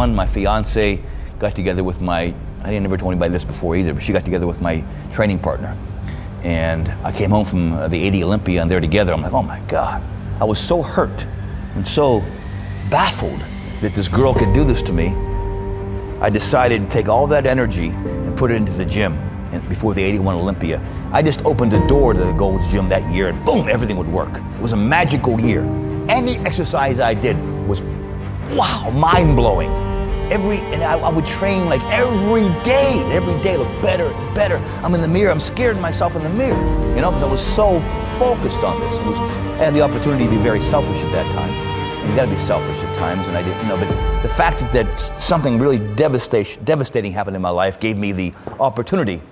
81, my fiancée got together with I didn't never told anybody this before either, but she got together with my training partner. And I came home from the 80 Olympia and they're together. I'm like, oh my God. I was so hurt and so baffled that this girl could do this to me. I decided to take all that energy and put it into the gym before the 81 Olympia. I just opened the door to the Gold's Gym that year and boom, everything would work. It was a magical year. Any exercise I did was, wow, mind-blowing. And I would train like every day look better and better. I'm in the mirror, I'm scared of myself in the mirror, because I was so focused on this. I had the opportunity to be very selfish at that time. And you gotta be selfish at times, and I didn't, but the fact that something really devastating happened in my life gave me the opportunity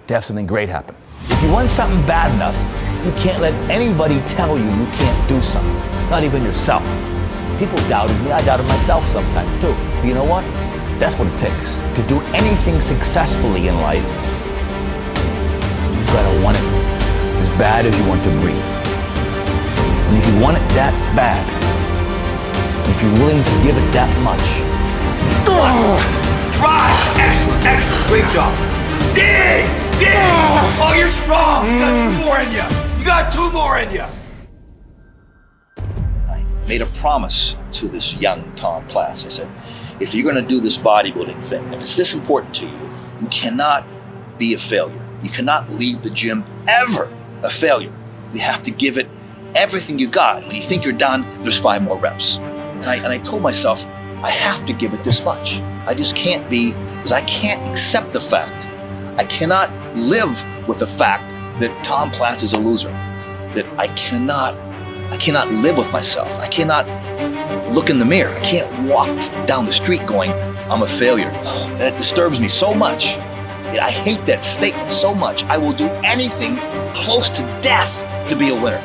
to have something great happen. If you want something bad enough, you can't let anybody tell you can't do something, not even yourself. People doubted me, I doubted myself sometimes too. But you know what? That's what it takes. To do anything successfully in life, you've gotta want it as bad as you want to breathe. And if you want it that bad, if you're willing to give it that much, drive, excellent, great job. Dig! Oh, you're strong. You got two more in you. I made a promise to this young Tom Platz. I said, if you're going to do this bodybuilding thing, if it's this important to you, you cannot be a failure. You cannot leave the gym ever a failure. You have to give it everything you got. When you think you're done, there's 5 more reps. And I told myself, I have to give it this much. I just can't be, because I can't accept the fact. I cannot live with the fact that Tom Platz is a loser. That I cannot live with myself. I cannot look in the mirror. I can't walk down the street going, I'm a failure. That disturbs me so much. I hate that statement so much. I will do anything close to death to be a winner.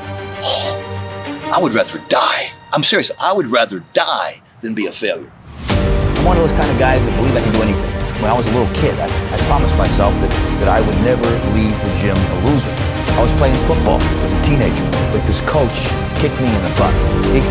I would rather die. I'm serious. I would rather die than be a failure. I'm one of those kind of guys that believe I can do anything. When I was a little kid, I promised myself that I would never leave the gym a loser. I was playing football as a teenager, but this coach kicked me in the butt.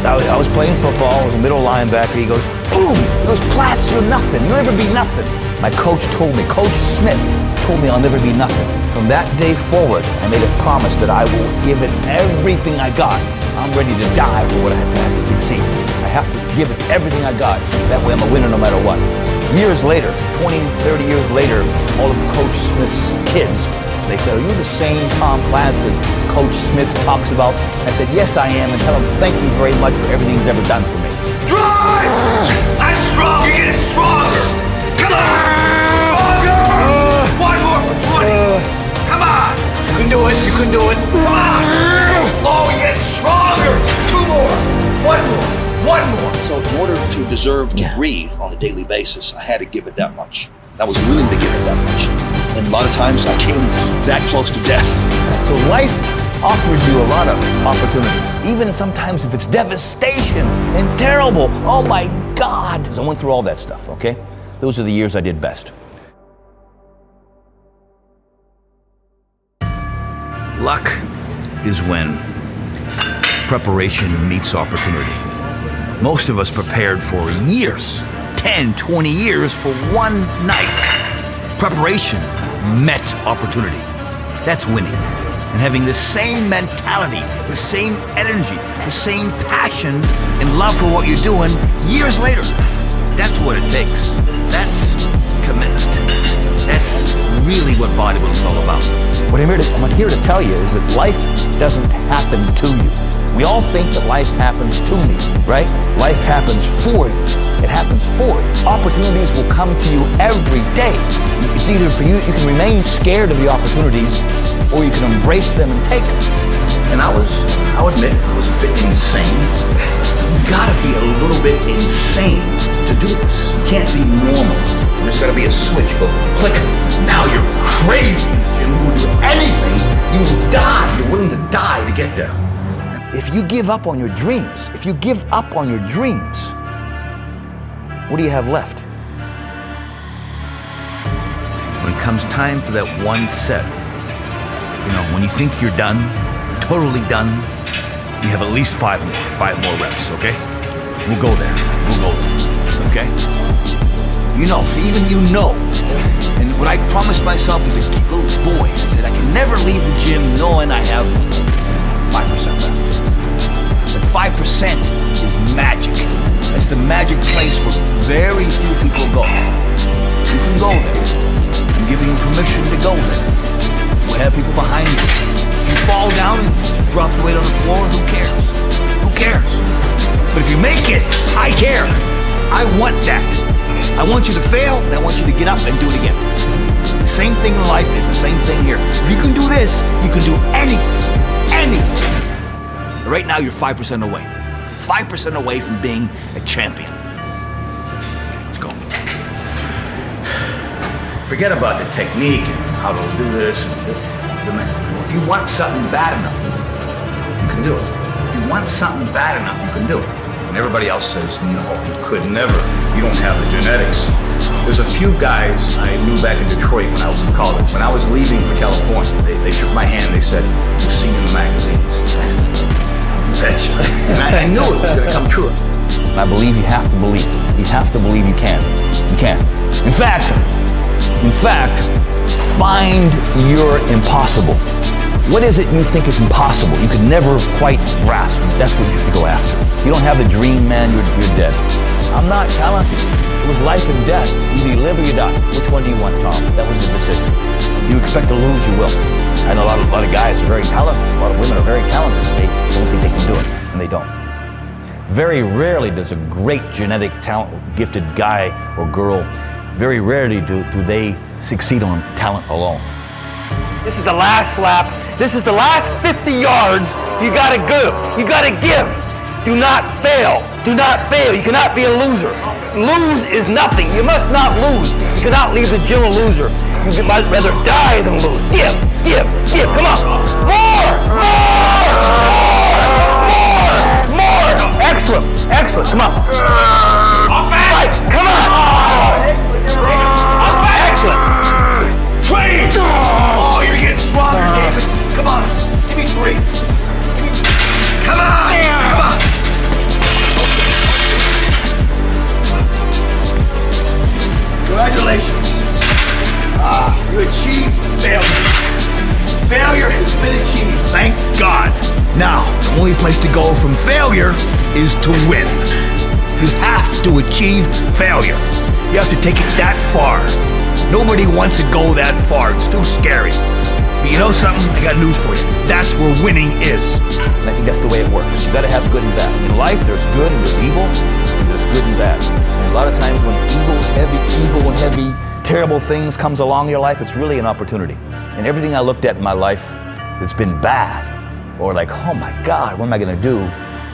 I was playing football, I was a middle linebacker, he goes, boom! He goes, Platz, you're nothing, you'll never be nothing. My coach told me, Coach Smith told me I'll never be nothing. From that day forward, I made a promise that I will give it everything I got. I'm ready to die for what I have to succeed. I have to give it everything I got. That way I'm a winner no matter what. Years later, 20, 30 years later, all of Coach Smith's kids, they said, are you the same Tom Platz that Coach Smith talks about? I said, yes, I am, and tell him thank you very much for everything he's ever done for me. Drive! I'm strong, you're getting stronger! Come on! One more for 20! Come on! You can do it, you can do it! Come on! Oh, you're getting stronger! 2 more! 1 more! 1 more! So in order to deserve to breathe on a daily basis, I had to give it that much. I was willing to give it that much. And a lot of times I came that close to death. So life offers you a lot of opportunities, even sometimes if it's devastation and terrible. Oh my God. So I went through all that stuff, okay? Those are the years I did best. Luck is when preparation meets opportunity. Most of us prepared for years, 10, 20 years for one night. Preparation met opportunity. That's winning. And having the same mentality, the same energy, the same passion and love for what you're doing years later. That's what it takes. That's commitment. That's really what bodybuilding is all about. What I'm here to tell you is that life doesn't happen to you. We all think that life happens to me, right? Life happens for you. It happens for you. Opportunities will come to you every day. It's either for you, you can remain scared of the opportunities, or you can embrace them and take them. And I'll admit, I was a bit insane. You gotta be a little bit insane to do this. You can't be normal. There's gotta be a switch, go click. Now you're crazy. You will do anything. You will die. You're willing to die to get there. If you give up on your dreams, what do you have left? When it comes time for that one set, when you think you're done, totally done, you have at least 5 more reps, okay? We'll go there, okay? You know, so even you know. And what I promised myself as a little boy, I said I can never leave the gym knowing I have 5% left. But 5% is magic. It's the magic place where very few people go. You can go there. I'm giving you permission to go there. We'll have people behind you. If you fall down and drop the weight on the floor, who cares? Who cares? But if you make it, I care. I want that. I want you to fail, and I want you to get up and do it again. The same thing in life is the same thing here. If you can do this, you can do anything. Anything. Right now, you're 5% away. 5% away from being a champion. Let's go. Forget about the technique and how to do this. If you want something bad enough, you can do it. If you want something bad enough, you can do it. And everybody else says, no, you could never. You don't have the genetics. There's a few guys I knew back in Detroit when I was in college. When I was leaving for California, they shook my hand. They said, "You've seen in the magazines." I said, "Betcha." And I knew it was going to come true. And I believe you have to believe. You have to believe you can. You can. In fact, find your impossible. What is it you think is impossible? You could never quite grasp. That's what you have to go after. You don't have a dream, man, you're dead. I'm not talented. It was life and death. Either you live or you die. Which one do you want, Tom? That was the decision. If you expect to lose, you will. I know a lot of guys are very talented. A lot of women are very talented. They don't think they can do it, and they don't. Very rarely does a great genetic talent, gifted guy or girl, very rarely do they succeed on talent alone. This is the last lap. This is the last 50 yards. You gotta give. You gotta give. Do not fail. Do not fail. You cannot be a loser. Lose is nothing. You must not lose. You cannot leave the gym a loser. You might rather die than lose. Give, give, give. Come on. More, more, more, more. Excellent, excellent. Come on. Fight. Come on. Excellent. Train! Oh, you're getting stronger, David. Come on. Give me 3. Come on. Come on. Congratulations. You achieved failure. Failure has been achieved, thank God. Now, the only place to go from failure is to win. You have to achieve failure. You have to take it that far. Nobody wants to go that far. It's too scary. But you know something? I got news for you. That's where winning is. And I think that's the way it works. You gotta have good and bad. In life, there's good and there's evil, and there's good and bad. And a lot of times when evil and heavy, terrible things comes along in your life, it's really an opportunity. And everything I looked at in my life that's been bad, or like, oh my God, what am I gonna do?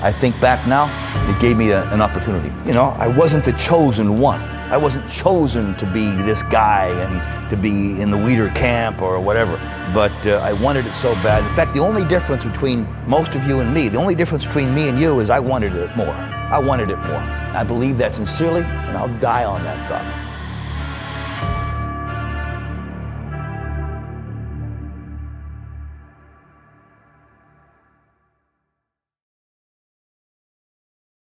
I think back now, it gave me an opportunity. You know, I wasn't the chosen one. I wasn't chosen to be this guy and to be in the leader camp or whatever, but I wanted it so bad. In fact, the only difference between most of you and me, the only difference between me and you is I wanted it more. I wanted it more. I believe that sincerely, and I'll die on that thought.